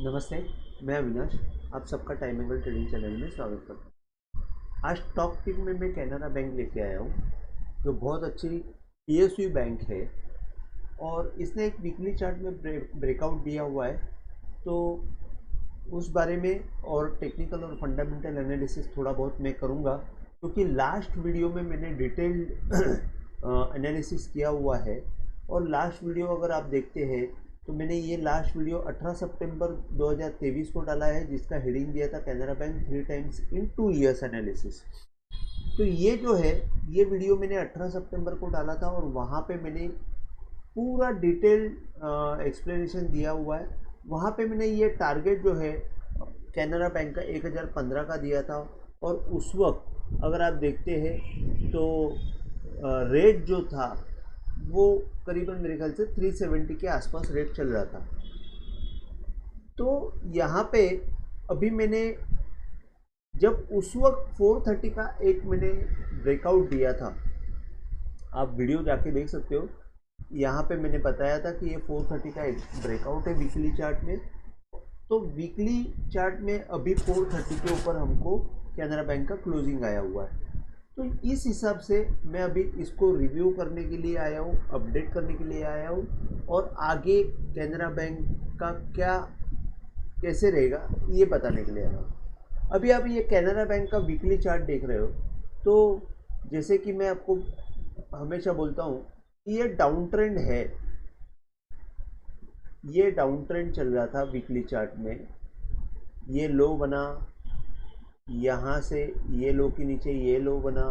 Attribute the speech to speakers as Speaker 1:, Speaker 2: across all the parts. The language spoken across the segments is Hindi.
Speaker 1: नमस्ते, मैं अविनाश। आप सबका टाइम एंगल ट्रेडिंग चैनल में स्वागत करता हूँ। आज स्टॉक पिक में मैं कैनरा बैंक लेके आया हूँ, जो बहुत अच्छी पीएसयू बैंक है और इसने एक वीकली चार्ट में ब्रेकआउट दिया हुआ है। तो उस बारे में और टेक्निकल और फंडामेंटल एनालिसिस थोड़ा बहुत मैं करूँगा, क्योंकि लास्ट वीडियो में मैंने डिटेल्ड एनालिसिस किया हुआ है। और लास्ट वीडियो अगर आप देखते हैं तो मैंने ये लास्ट वीडियो 18 सितंबर 2023 को डाला है, जिसका हेडिंग दिया था Canara bank 3 times in 2 years analysis. तो ये जो है ये वीडियो मैंने 18 सितंबर को डाला था और वहाँ पे मैंने पूरा डिटेल्ड एक्सप्लेनेशन दिया हुआ है। वहाँ पे मैंने ये टारगेट जो है कैनरा बैंक का 1015 का दिया था। और उस वक्त अगर आप देखते हैं तो रेट जो था वो करीबन मेरे ख्याल से 370 के आसपास रेट चल रहा था। तो यहाँ पे अभी मैंने जब उस वक्त 430 का एक मैंने ब्रेकआउट दिया था, आप वीडियो जाके देख सकते हो। यहाँ पे मैंने बताया था कि ये 430 का एक ब्रेकआउट है वीकली चार्ट में। तो वीकली चार्ट में अभी 430 के ऊपर हमको कैनरा बैंक का क्लोजिंग आया हुआ है। तो इस हिसाब से मैं अभी इसको रिव्यू करने के लिए आया हूँ, अपडेट करने के लिए आया हूँ और आगे कैनरा बैंक का क्या कैसे रहेगा ये बताने के लिए आया हूँ। अभी आप ये कैनरा बैंक का वीकली चार्ट देख रहे हो। तो जैसे कि मैं आपको हमेशा बोलता हूँ, ये डाउन ट्रेंड है। ये डाउन ट्रेंड चल रहा था वीकली चार्ट में। ये लो बना, यहाँ से ये लो के नीचे ये लो बना,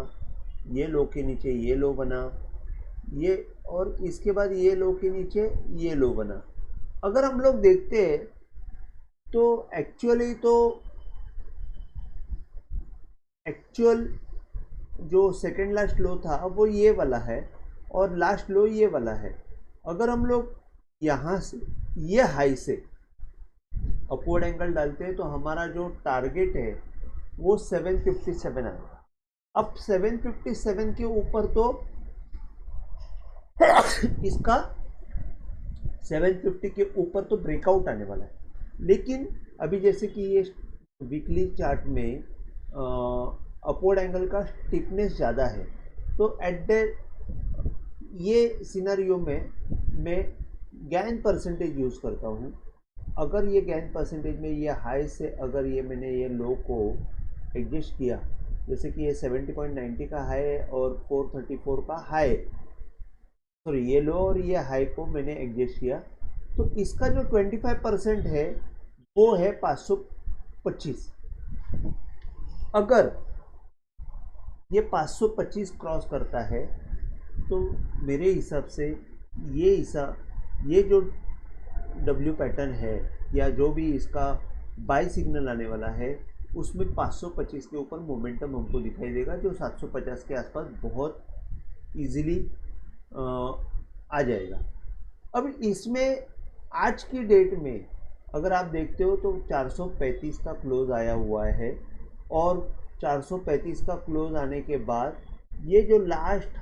Speaker 1: ये लो के नीचे ये लो बना, ये और इसके बाद ये लो के नीचे ये लो बना। अगर हम लोग देखते हैं तो एक्चुअल जो सेकेंड लास्ट लो था वो ये वाला है और लास्ट लो ये वाला है। अगर हम लोग यहाँ से ये हाई से अपवर्ड एंगल डालते हैं तो हमारा जो टारगेट है वो 757 आएगा। अब 757 के ऊपर तो इसका 750 के ऊपर तो ब्रेकआउट आने वाला है। लेकिन अभी जैसे कि ये वीकली चार्ट में अपवर्ड एंगल का स्टिफनेस ज़्यादा है, तो एट द ये सिनेरियो में मैं गेन परसेंटेज यूज़ करता हूँ। अगर ये गेन परसेंटेज में ये हाई से अगर ये मैंने ये लो को एडजस्ट किया, जैसे कि ये 70.90 का हाई है और 434 का हाई, सॉरी ये लो और ये हाई को मैंने एडजस्ट किया, तो इसका जो 25% है वो है 525। अगर ये 525 क्रॉस करता है तो मेरे हिसाब से ये जो डब्ल्यू पैटर्न है या जो भी इसका बाई सिग्नल आने वाला है उसमें 525 के ऊपर मोमेंटम हमको दिखाई देगा, जो 750 के आसपास बहुत इजीली आ जाएगा। अब इसमें आज की डेट में अगर आप देखते हो तो 435 का क्लोज आया हुआ है और 435 का क्लोज आने के बाद ये जो लास्ट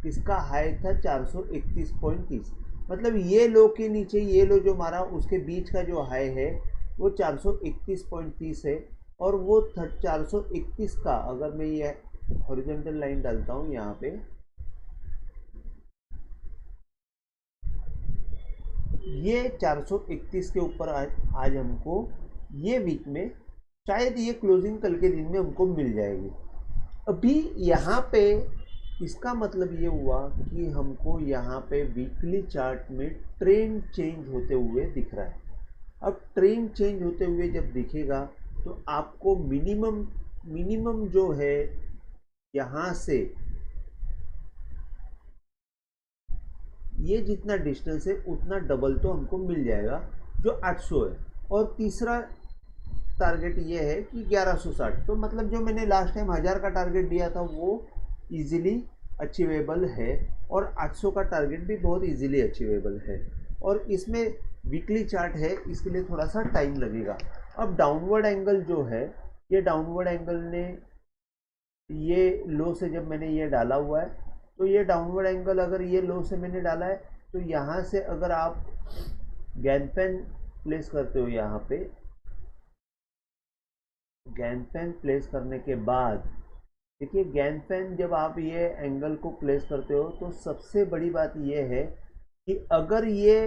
Speaker 1: इसका हाई था 431.30, मतलब ये लो के नीचे ये लो जो मारा उसके बीच का जो हाई है वो 431.30 है। और वो 431 का अगर मैं ये हॉरिजॉन्टल लाइन डालता हूँ यहाँ पे, ये 431 के ऊपर आज हमको ये वीक में शायद ये क्लोजिंग कल के दिन में हमको मिल जाएगी। अभी यहाँ पे इसका मतलब ये हुआ कि हमको यहाँ पे वीकली चार्ट में ट्रेंड चेंज होते हुए दिख रहा है। अब ट्रेंड चेंज होते हुए जब दिखेगा तो आपको मिनिमम जो है यहाँ से ये जितना डिस्टेंस है उतना डबल तो हमको मिल जाएगा, जो 800 है। और तीसरा टारगेट ये है कि 1160, तो मतलब जो मैंने लास्ट टाइम 1000 का टारगेट दिया था वो इजीली अचीवेबल है और 800 का टारगेट भी बहुत इजीली अचीवेबल है। और इसमें वीकली चार्ट है, इसके लिए थोड़ा सा टाइम लगेगा। अब डाउनवर्ड एंगल जो है, ये डाउनवर्ड एंगल ने ये लो से जब मैंने ये डाला हुआ है, तो ये डाउनवर्ड एंगल अगर ये लो से मैंने डाला है तो यहाँ से अगर आप गेन पेन प्लेस करते हो यहाँ पे, गैनफैन प्लेस करने के बाद देखिए, गैनफैन जब आप ये एंगल को प्लेस करते हो तो सबसे बड़ी बात ये है कि अगर ये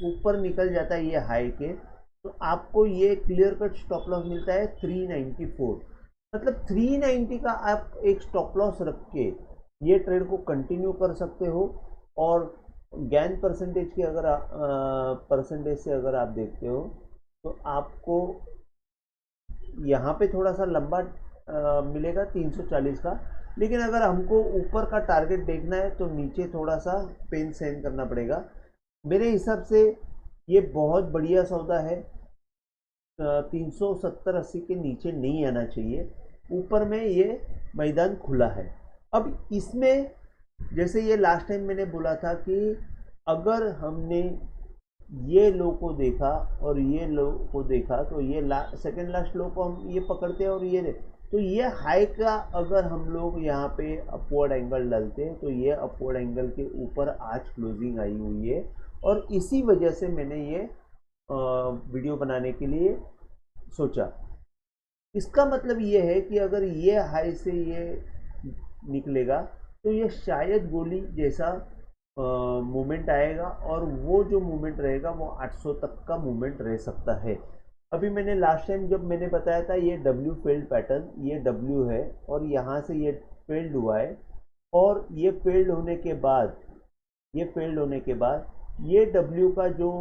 Speaker 1: ऊपर निकल जाता है ये हाई के, तो आपको ये क्लियर कट स्टॉप लॉस मिलता है 394। मतलब 390 का आप एक स्टॉप लॉस रख के ये ट्रेड को कंटिन्यू कर सकते हो। और गैन परसेंटेज की अगर परसेंटेज से अगर आप देखते हो तो आपको यहाँ पे थोड़ा सा लंबा मिलेगा 340 का, लेकिन अगर हमको ऊपर का टारगेट देखना है तो नीचे थोड़ा सा पेन सहन करना पड़ेगा। मेरे हिसाब से ये बहुत बढ़िया सौदा है। 370-80 के नीचे नहीं आना चाहिए, ऊपर में ये मैदान खुला है। अब इसमें जैसे ये लास्ट टाइम मैंने बोला था कि अगर हमने ये लो को देखा और ये लो को देखा तो ये सेकेंड लास्ट लो को हम ये पकड़ते हैं और ये तो ये हाई का अगर हम लोग यहाँ पे अपवर्ड एंगल डालते हैं तो ये अपवर्ड एंगल के ऊपर आज क्लोजिंग आई हुई है। और इसी वजह से मैंने ये वीडियो बनाने के लिए सोचा। इसका मतलब ये है कि अगर ये हाई से ये निकलेगा तो ये शायद गोली जैसा मूवमेंट आएगा और वो जो मूवमेंट रहेगा वो 800 तक का मूवमेंट रह सकता है। अभी मैंने लास्ट टाइम जब मैंने बताया था ये डब्ल्यू फेल्ड पैटर्न, ये डब्ल्यू है और यहाँ से ये फेल्ड हुआ है और ये फेल्ड होने के बाद ये डब्ल्यू का जो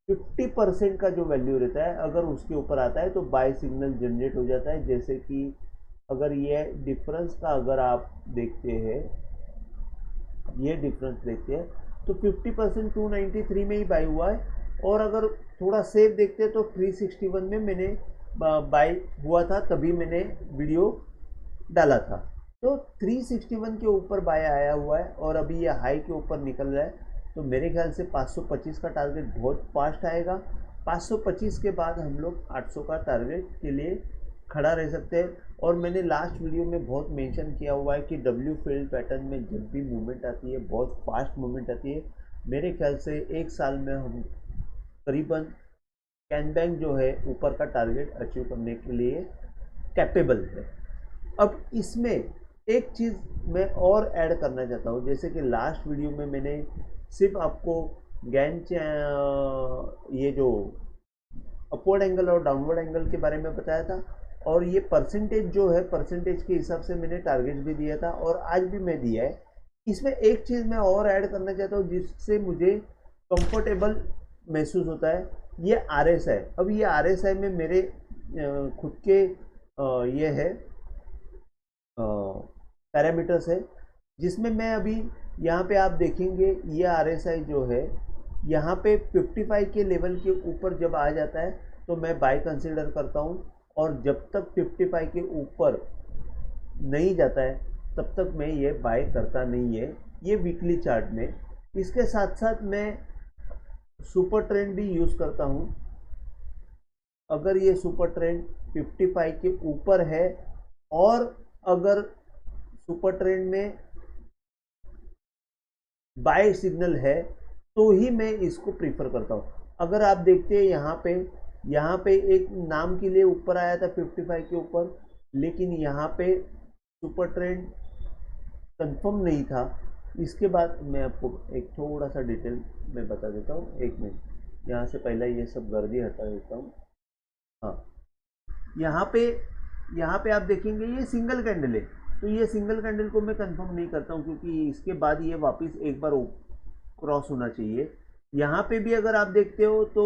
Speaker 1: 50% का जो वैल्यू रहता है अगर उसके ऊपर आता है तो बाय सिग्नल जनरेट हो जाता है। जैसे कि अगर ये डिफरेंस का अगर आप देखते हैं, ये डिफरेंस देखते हैं तो 50% 293 में ही बाय हुआ है। और अगर थोड़ा सेफ देखते हैं तो 361 में मैंने बाय हुआ था, तभी मैंने वीडियो डाला था। तो 361 के ऊपर बाय आया हुआ है और अभी ये हाई के ऊपर निकल रहा है। तो मेरे ख्याल से 525 का टारगेट बहुत फास्ट आएगा। 525 के बाद हम लोग 800 का टारगेट के लिए खड़ा रह सकते हैं। और मैंने लास्ट वीडियो में बहुत मेंशन किया हुआ है कि डब्ल्यू फील्ड पैटर्न में जब भी मूवमेंट आती है बहुत फास्ट मूवमेंट आती है। मेरे ख्याल से एक साल में हम करीबन कैन बैंक जो है ऊपर का टारगेट अचीव करने के लिए कैपेबल है। अब इसमें एक चीज़ मैं और ऐड करना चाहता हूँ, जैसे कि लास्ट वीडियो में मैंने सिर्फ आपको गैन ये जो अपवर्ड एंगल और डाउनवर्ड एंगल के बारे में बताया था और ये परसेंटेज जो है परसेंटेज के हिसाब से मैंने टारगेट भी दिया था और आज भी मैं दिया है। इसमें एक चीज़ मैं और ऐड करना चाहता हूँ जिससे मुझे कंफर्टेबल महसूस होता है, ये RSI। अब ये RSI में मेरे खुद के ये है पैरामीटर्स है जिसमें मैं अभी यहाँ पे आप देखेंगे ये RSI जो है यहाँ पे 55 के लेवल के ऊपर जब आ जाता है तो मैं बाय कंसीडर करता हूँ और जब तक 55 के ऊपर नहीं जाता है तब तक मैं ये बाय करता नहीं है, ये वीकली चार्ट में। इसके साथ साथ मैं सुपर ट्रेंड भी यूज़ करता हूँ। अगर ये सुपर ट्रेंड 55 के ऊपर है और अगर सुपर ट्रेंड में बाय सिग्नल है तो ही मैं इसको प्रीफर करता हूँ। अगर आप देखते हैं यहाँ पे एक नाम के लिए ऊपर आया था 55 के ऊपर, लेकिन यहाँ पे सुपर ट्रेंड कंफर्म नहीं था। इसके बाद मैं आपको एक थोड़ा सा डिटेल में बता देता हूँ, एक मिनट। यहाँ से पहले ये सब गर्दी हटा देता हूँ। हाँ, यहाँ पे आप देखेंगे ये सिंगल कैंडल है, तो ये सिंगल कैंडल को मैं कंफर्म नहीं करता हूँ क्योंकि इसके बाद ये वापस एक बार क्रॉस होना चाहिए। यहाँ पे भी अगर आप देखते हो तो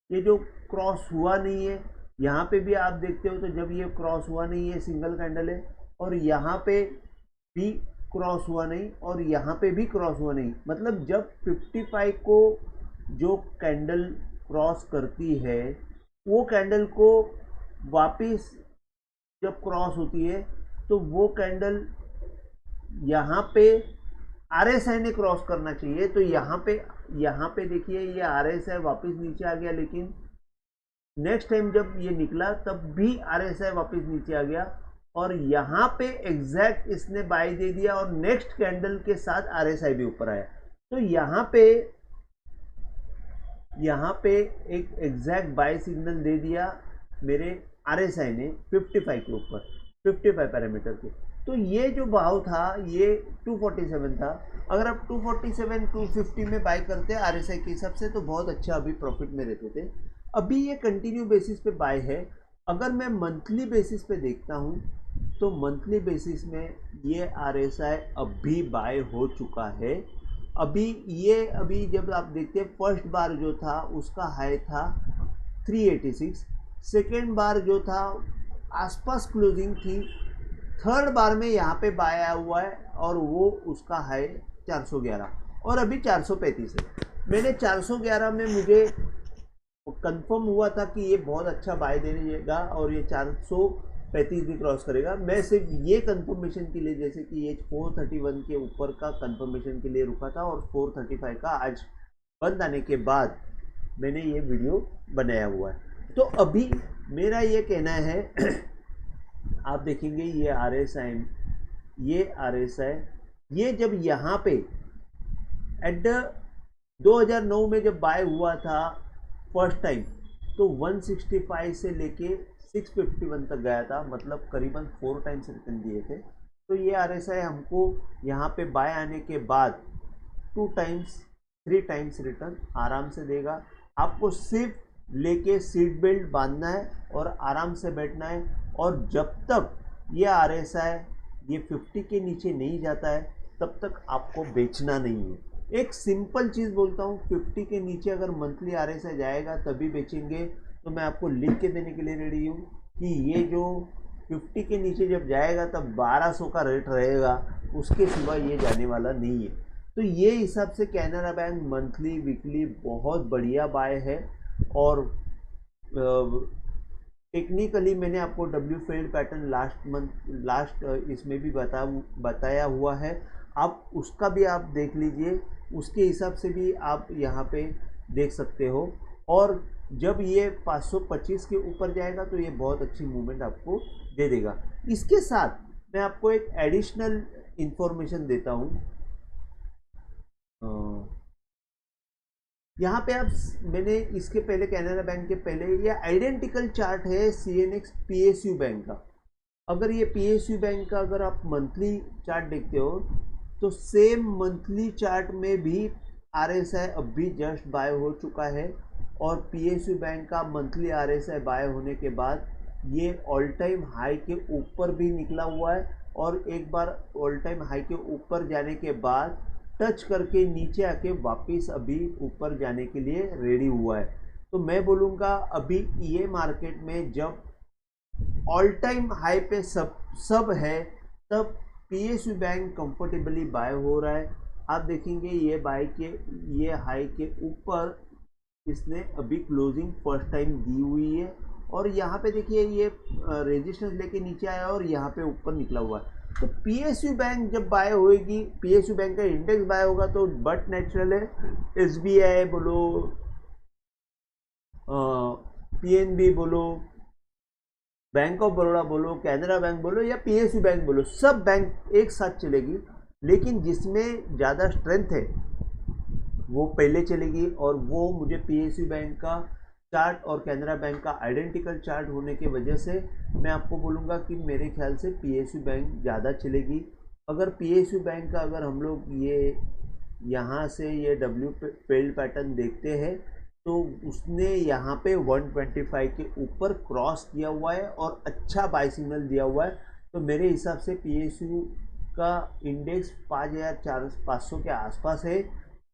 Speaker 1: ये जो क्रॉस हुआ नहीं है, यहाँ पे भी आप देखते हो तो जब ये क्रॉस हुआ नहीं है सिंगल कैंडल है, और यहाँ पे भी क्रॉस हुआ नहीं और यहाँ पे भी क्रॉस हुआ नहीं। मतलब जब 55 को जो कैंडल क्रॉस करती है वो कैंडल को वापस जब क्रॉस होती है तो वो कैंडल यहाँ पे RSI ने क्रॉस करना चाहिए। तो यहाँ पे देखिए ये RSI वापस नीचे आ गया, लेकिन नेक्स्ट टाइम जब ये निकला तब भी RSI वापस नीचे आ गया और यहाँ पे एग्जैक्ट इसने बाय दे दिया और नेक्स्ट कैंडल के साथ RSI भी ऊपर आया। तो यहाँ पे यहाँ पे एक एग्जैक्ट बाय सिग्नल दे दिया मेरे RSI ने 55 के ऊपर, 55 पैरामीटर के। तो ये जो भाव था ये 247 था। अगर आप 247 250 में बाय करते हैं RSI के हिसाब से तो बहुत अच्छा अभी प्रॉफिट में रहते थे। अभी ये कंटिन्यू बेसिस पे बाय है। अगर मैं मंथली बेसिस पे देखता हूँ तो मंथली बेसिस में ये RSI अभी बाय हो चुका है। अभी जब आप देखते हैं फर्स्ट बार जो था उसका हाई था 386, सेकेंड बार जो था आसपास क्लोजिंग थी, थर्ड बार में यहाँ पे बाय आया हुआ है और वो उसका हाई 411 और अभी 435 है। मैंने 411 में मुझे कंफर्म हुआ था कि ये बहुत अच्छा बाय देगा और ये 435 भी क्रॉस करेगा। मैं सिर्फ ये कंफर्मेशन के लिए, जैसे कि ये 431 के ऊपर का कंफर्मेशन के लिए रुका था और 435 का आज बंद आने के बाद मैंने ये वीडियो बनाया हुआ है। तो अभी मेरा ये कहना है आप देखेंगे ये RSI ये जब यहाँ पे एट द 2009 में जब बाय हुआ था फर्स्ट टाइम तो 165 से लेके 651 तक गया था, मतलब करीबन 4 टाइम्स रिटर्न दिए थे। तो ये RSI हमको यहाँ पे बाय आने के बाद 2 टाइम्स 3 टाइम्स रिटर्न आराम से देगा। आपको सिर्फ लेके सीट बेल्ट बांधना है और आराम से बैठना है। और जब तक ये RSI ये 50 के नीचे नहीं जाता है तब तक आपको बेचना नहीं है। एक सिंपल चीज़ बोलता हूँ, 50 के नीचे अगर मंथली RSI जाएगा तभी बेचेंगे। तो मैं आपको लिख के देने के लिए रेडी हूँ कि ये जो 50 के नीचे जब जाएगा तब 1200 का रेट रहेगा, उसके सिवा ये जाने वाला नहीं है। तो ये हिसाब से कैनरा बैंक मंथली वीकली बहुत बढ़िया बाय है। और टेक्निकली मैंने आपको W फेल्ड पैटर्न लास्ट इसमें भी बताया हुआ है, आप उसका भी आप देख लीजिए, उसके हिसाब से भी आप यहाँ पे देख सकते हो। और जब ये 525 के ऊपर जाएगा तो ये बहुत अच्छी मूवमेंट आपको दे देगा। इसके साथ मैं आपको एक एडिशनल इंफॉर्मेशन देता हूँ। यहाँ पे आप मैंने इसके पहले कैनरा बैंक के पहले ये आइडेंटिकल चार्ट है CNX PSU बैंक का। अगर ये PSU बैंक का अगर आप मंथली चार्ट देखते हो तो सेम मंथली चार्ट में भी RSI अभी जस्ट बाय हो चुका है और PSU बैंक का मंथली RSI बाय होने के बाद ये ऑल टाइम हाई के ऊपर भी निकला हुआ है और एक बार ऑल टाइम हाई के ऊपर जाने के बाद टच करके नीचे आके वापस अभी ऊपर जाने के लिए रेडी हुआ है। तो मैं बोलूँगा अभी ये मार्केट में जब ऑल टाइम हाई पे सब है तब PSU बैंक कंफर्टेबली बाय हो रहा है। आप देखेंगे ये हाई के ऊपर इसने अभी क्लोजिंग फर्स्ट टाइम दी हुई है और यहाँ पे देखिए ये रेजिस्टेंस लेके नीचे आया और यहाँ पे ऊपर निकला हुआ है। तो PSU बैंक जब बाय होएगी, PSU बैंक का इंडेक्स बाय होगा तो बट नेचुरल है SBI बोलो, PNB बोलो, बैंक ऑफ बड़ौदा बोलो, कैनरा बैंक बोलो या PSU बैंक बोलो, सब बैंक एक साथ चलेगी। लेकिन जिसमें ज़्यादा स्ट्रेंथ है वो पहले चलेगी और वो मुझे PSU बैंक का चार्ट और कैनरा बैंक का आइडेंटिकल चार्ट होने की वजह से मैं आपको बोलूँगा कि मेरे ख्याल से PSU बैंक ज़्यादा चलेगी। अगर PSU बैंक का अगर हम लोग ये यहाँ से ये W फेल्ड पैटर्न देखते हैं तो उसने यहाँ पे 125 के ऊपर क्रॉस किया हुआ है और अच्छा बाय सिग्नल दिया हुआ है। तो मेरे हिसाब से PSU का इंडेक्स 5,500 के आसपास है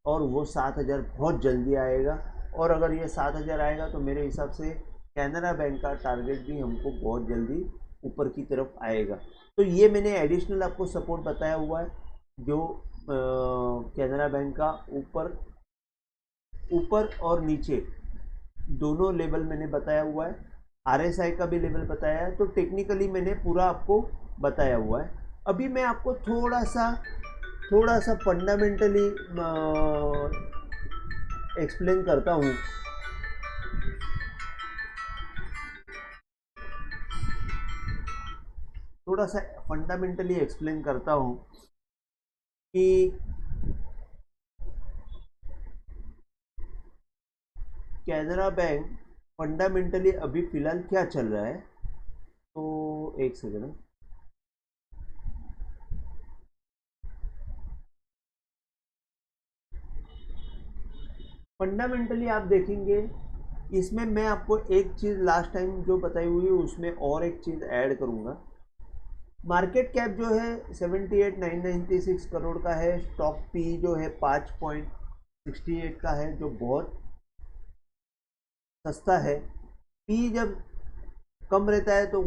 Speaker 1: और वो 7,000 बहुत जल्दी आएगा। और अगर ये 7,000 आएगा तो मेरे हिसाब से कैनरा बैंक का टारगेट भी हमको बहुत जल्दी ऊपर की तरफ आएगा। तो ये मैंने एडिशनल आपको सपोर्ट बताया हुआ है जो कैनरा बैंक का ऊपर और नीचे दोनों लेवल मैंने बताया हुआ है, RSI का भी लेवल बताया है। तो टेक्निकली मैंने पूरा आपको बताया हुआ है। अभी मैं आपको थोड़ा सा फंडामेंटली एक्सप्लेन करता हूँ। थोड़ा सा फंडामेंटली एक्सप्लेन करता हूँ कि कैनरा बैंक फंडामेंटली अभी फ़िलहाल क्या चल रहा है, तो एक सेकेंड। फंडामेंटली आप देखेंगे, इसमें मैं आपको एक चीज़ लास्ट टाइम जो बताई हुई है उसमें और एक चीज़ ऐड करूँगा। मार्केट कैप जो है 78,996 करोड़ का है। स्टॉक पी जो है 5.68 का है, जो बहुत सस्ता है। पी जब कम रहता है तो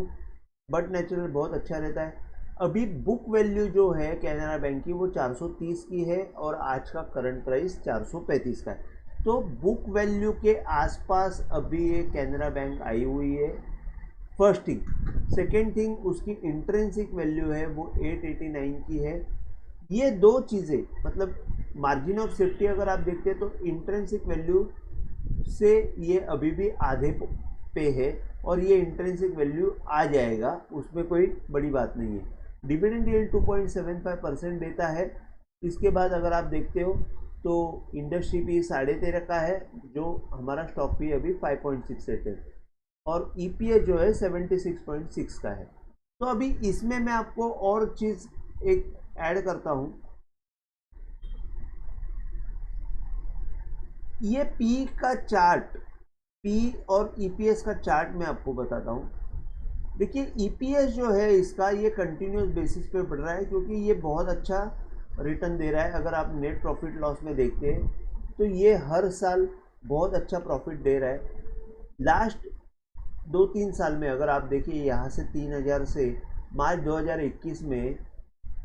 Speaker 1: बट नेचुरल बहुत अच्छा रहता है। अभी बुक वैल्यू जो है कैनरा बैंक की वो 430 की है और आज का करंट प्राइस 435 का है। तो बुक वैल्यू के आसपास अभी ये कैनरा बैंक आई हुई है, फर्स्ट थिंग। सेकेंड थिंग, उसकी इंट्रिंसिक वैल्यू है वो 889 की है। ये दो चीज़ें, मतलब मार्जिन ऑफ सेफ्टी अगर आप देखते हैं तो इंट्रिंसिक वैल्यू से ये अभी भी आधे पे है और ये इंट्रिंसिक वैल्यू आ जाएगा, उसमें कोई बड़ी बात नहीं है। डिविडेंड यील्ड 2.75% देता है। इसके बाद अगर आप देखते हो तो इंडस्ट्री पी 13.5 का है, जो हमारा स्टॉक पी अभी 5.68 है, और ईपीएस जो है 76.6 का है। तो अभी इसमें मैं आपको और चीज़ एक ऐड करता हूँ। ये पी का चार्ट, पी और ईपीएस का चार्ट मैं आपको बताता हूँ। देखिए ईपीएस जो है इसका ये कंटिन्यूस बेसिस पे बढ़ रहा है क्योंकि ये बहुत अच्छा रिटर्न दे रहा है। अगर आप नेट प्रॉफिट लॉस में देखते हैं तो ये हर साल बहुत अच्छा प्रॉफिट दे रहा है। लास्ट 2-3 साल में अगर आप देखिए, यहाँ से 3000 से मार्च 2021 में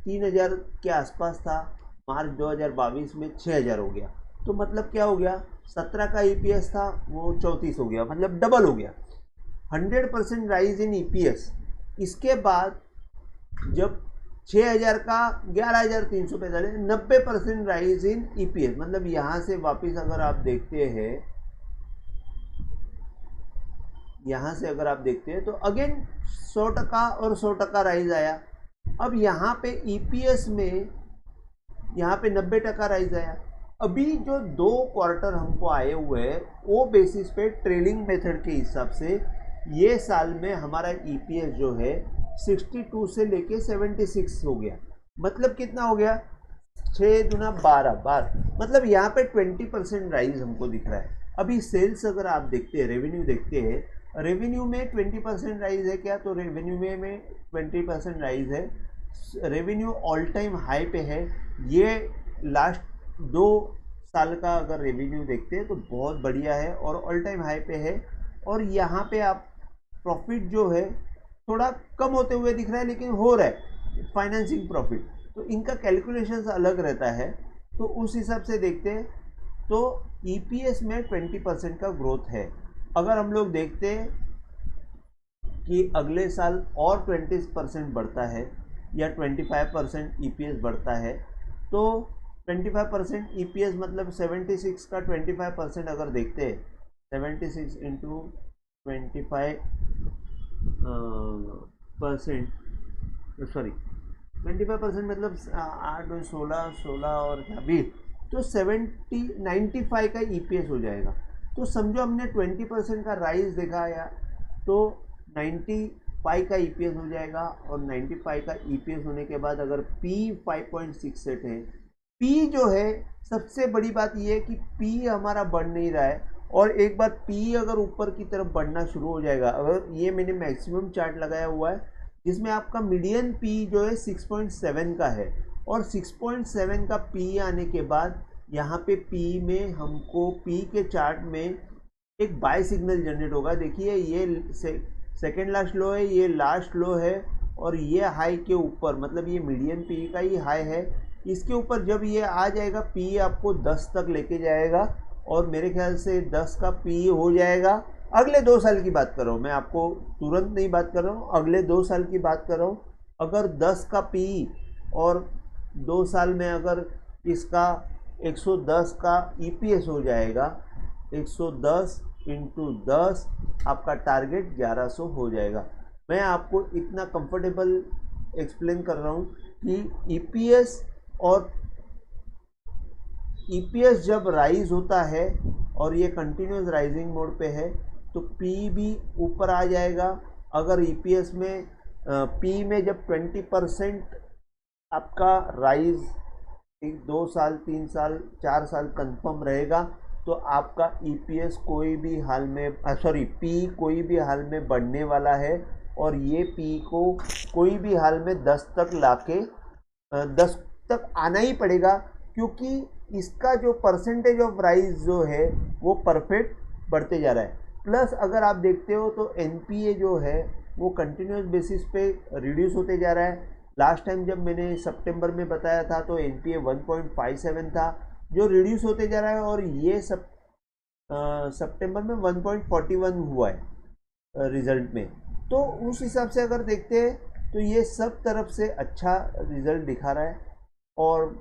Speaker 1: 3000 के आसपास था, मार्च 2022 में 6000 हो गया। तो मतलब क्या हो गया, 17 का ईपीएस था वो 34 हो गया, मतलब डबल हो गया। 100% राइज इन ईपीएस। इसके बाद जब 6000 का 11,345, 90% राइज इन ईपीएस। मतलब यहाँ से वापस अगर आप देखते हैं, यहाँ से अगर आप देखते हैं तो अगेन 100% और 100% राइज आया। अब यहाँ पे ईपीएस में यहाँ पे 90% राइज आया। अभी जो 2 क्वार्टर हमको आए हुए हैं वो बेसिस पे ट्रेलिंग मेथड के हिसाब से ये साल में हमारा ईपीएस जो है 62 से लेके 76 हो गया। मतलब कितना हो गया, 6 दूना 12, मतलब यहाँ पे 20% राइज हमको दिख रहा है। अभी सेल्स अगर आप देखते हैं, रेवेन्यू देखते हैं, रेवेन्यू में 20% राइज है क्या, तो रेवेन्यू में 20% राइज है। रेवेन्यू ऑल टाइम हाई पे है। ये लास्ट 2 साल का अगर रेवेन्यू देखते हैं तो बहुत बढ़िया है और ऑल टाइम हाई पे है। और यहाँ पे आप प्रॉफिट जो है थोड़ा कम होते हुए दिख रहा है, लेकिन हो रहा है फाइनेंसिंग प्रॉफिट। तो इनका कैलकुलेशंस अलग रहता है, तो उस हिसाब से देखते हैं तो ईपीएस में 20% का ग्रोथ है। अगर हम लोग देखते हैं कि अगले साल और 20% बढ़ता है या 25% ईपीएस बढ़ता है, तो 25% ईपीएस मतलब 76 का 25% अगर देखते हैं, 76 इंटू 25%, सॉरी 25% मतलब 8 और 16 और क्या 20, तो 95 का ईपीएस हो जाएगा। तो समझो हमने 20% का राइज देखा या तो 95 का ईपीएस हो जाएगा। और 95 का ईपीएस होने के बाद अगर पी 5.68 है, पी जो है सबसे बड़ी बात यह है कि पी हमारा बढ़ नहीं रहा है। और एक बार पी अगर ऊपर की तरफ बढ़ना शुरू हो जाएगा, अगर ये मैंने मैक्सिमम चार्ट लगाया हुआ है जिसमें आपका मीडियन पी जो है 6.7 का है, और 6.7 का पी आने के बाद यहाँ पे पी में हमको पी के चार्ट में एक बाय सिग्नल जनरेट होगा। देखिए ये सेकेंड लास्ट लो है, ये लास्ट लो है, और ये हाई के ऊपर मतलब ये मीडियन पी का ही हाई है। इसके ऊपर जब ये आ जाएगा पी आपको 10 तक लेके जाएगा, और मेरे ख्याल से 10 का पी हो जाएगा। अगले 2 साल की बात कर रहा हूँ मैं, आपको तुरंत नहीं बात कर रहा हूँ, अगले 2 साल की बात कर रहा हूँ। अगर 10 का पी और 2 साल में अगर इसका 110 का ईपीएस हो जाएगा, 110 इंटू 10 आपका टारगेट 1100 हो जाएगा। मैं आपको इतना कंफर्टेबल एक्सप्लेन कर रहा हूँ कि ईपीएस जब राइज होता है और ये कंटिन्यूस राइजिंग मोड पे है, तो पी भी ऊपर आ जाएगा। अगर ईपीएस में पी में जब 20% आपका राइज 2 साल 3 साल 4 साल कंफर्म रहेगा, तो आपका ईपीएस कोई भी हाल में पी कोई भी हाल में बढ़ने वाला है। और ये पी को कोई भी हाल में 10 तक लाके 10 तक आना ही पड़ेगा, क्योंकि इसका जो परसेंटेज ऑफ राइज जो है वो परफेक्ट बढ़ते जा रहा है। प्लस अगर आप देखते हो तो एनपीए जो है वो कंटिन्यूस बेसिस पे रिड्यूस होते जा रहा है। लास्ट टाइम जब मैंने सितंबर में बताया था तो एनपीए 1.57 था, जो रिड्यूस होते जा रहा है, और ये सब सितंबर में 1.41 हुआ है रिजल्ट में। तो उस हिसाब से अगर देखते हैं तो ये सब तरफ से अच्छा रिजल्ट दिखा रहा है। और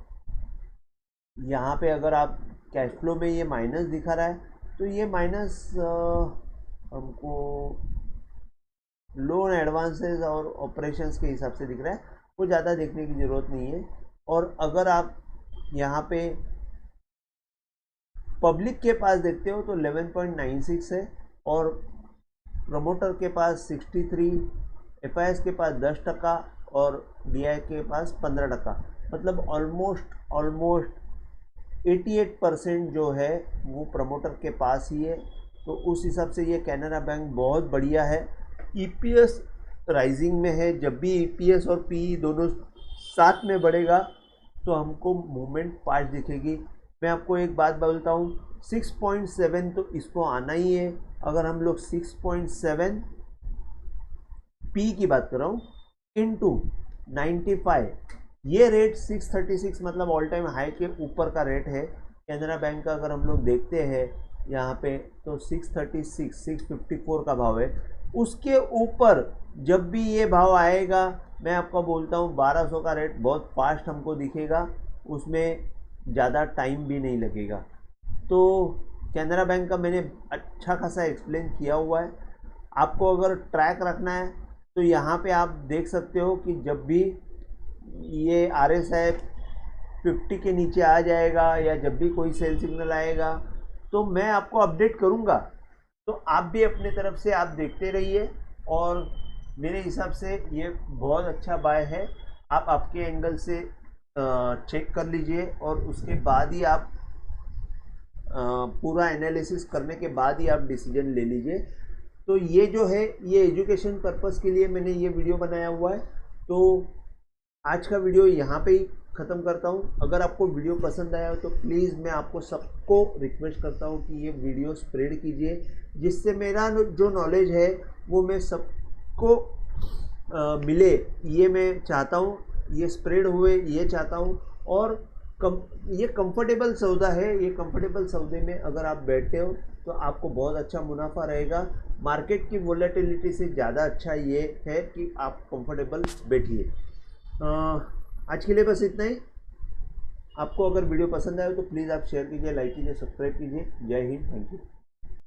Speaker 1: यहाँ पे अगर आप कैश फ्लो में ये माइनस दिखा रहा है, तो ये माइनस हमको लोन एडवांसेस और ऑपरेशंस के हिसाब से दिख रहा है, वो ज़्यादा देखने की ज़रूरत नहीं है। और अगर आप यहाँ पे पब्लिक के पास देखते हो तो 11.96 है, और प्रमोटर के पास 63, एफआईएस के पास 10% और डीआई के पास 15%। मतलब ऑलमोस्ट 88% जो है वो प्रमोटर के पास ही है। तो उस हिसाब से ये कैनरा बैंक बहुत बढ़िया है। ईपीएस राइजिंग में है, जब भी ईपीएस और पी दोनों साथ में बढ़ेगा तो हमको मूवमेंट फास्ट दिखेगी। मैं आपको एक बात बोलता हूँ, 6.7 तो इसको आना ही है। अगर हम लोग 6.7 पी की बात कर रहा हूँ इंटू 95, ये रेट 636 मतलब ऑल टाइम हाई के ऊपर का रेट है कैनरा बैंक का। अगर हम लोग देखते हैं यहाँ पे तो 636 654 का भाव है। उसके ऊपर जब भी ये भाव आएगा, मैं आपको बोलता हूँ 1200 का रेट बहुत फास्ट हमको दिखेगा, उसमें ज़्यादा टाइम भी नहीं लगेगा। तो कैनरा बैंक का मैंने अच्छा खासा एक्सप्लेन किया हुआ है। आपको अगर ट्रैक रखना है तो यहाँ पे आप देख सकते हो कि जब भी ये RSI 50 के नीचे आ जाएगा या जब भी कोई सेल सिग्नल आएगा तो मैं आपको अपडेट करूँगा। तो आप भी अपने तरफ से आप देखते रहिए, और मेरे हिसाब से ये बहुत अच्छा बाय है। आप आपके एंगल से चेक कर लीजिए, और उसके बाद ही आप पूरा एनालिसिस करने के बाद ही आप डिसीजन ले लीजिए। तो ये जो है ये एजुकेशन पर्पस के लिए मैंने ये वीडियो बनाया हुआ है। तो आज का वीडियो यहाँ पे ही ख़त्म करता हूँ। अगर आपको वीडियो पसंद आया हो तो प्लीज़ मैं आपको सबको रिक्वेस्ट करता हूँ कि ये वीडियो स्प्रेड कीजिए, जिससे मेरा जो नॉलेज है वो मैं सबको मिले, ये मैं चाहता हूँ, ये स्प्रेड हुए ये चाहता हूँ। और ये कंफर्टेबल सौदा है, ये कंफर्टेबल सौदे में अगर आप बैठते हो तो आपको बहुत अच्छा मुनाफा रहेगा। मार्केट की वोलेटिलिटी से ज़्यादा अच्छा ये है कि आप कंफर्टेबल बैठिए। आज के लिए बस इतना ही। आपको अगर वीडियो पसंद आए तो प्लीज़ आप शेयर कीजिए, लाइक कीजिए, सब्सक्राइब कीजिए। जय हिंद, थैंक यू।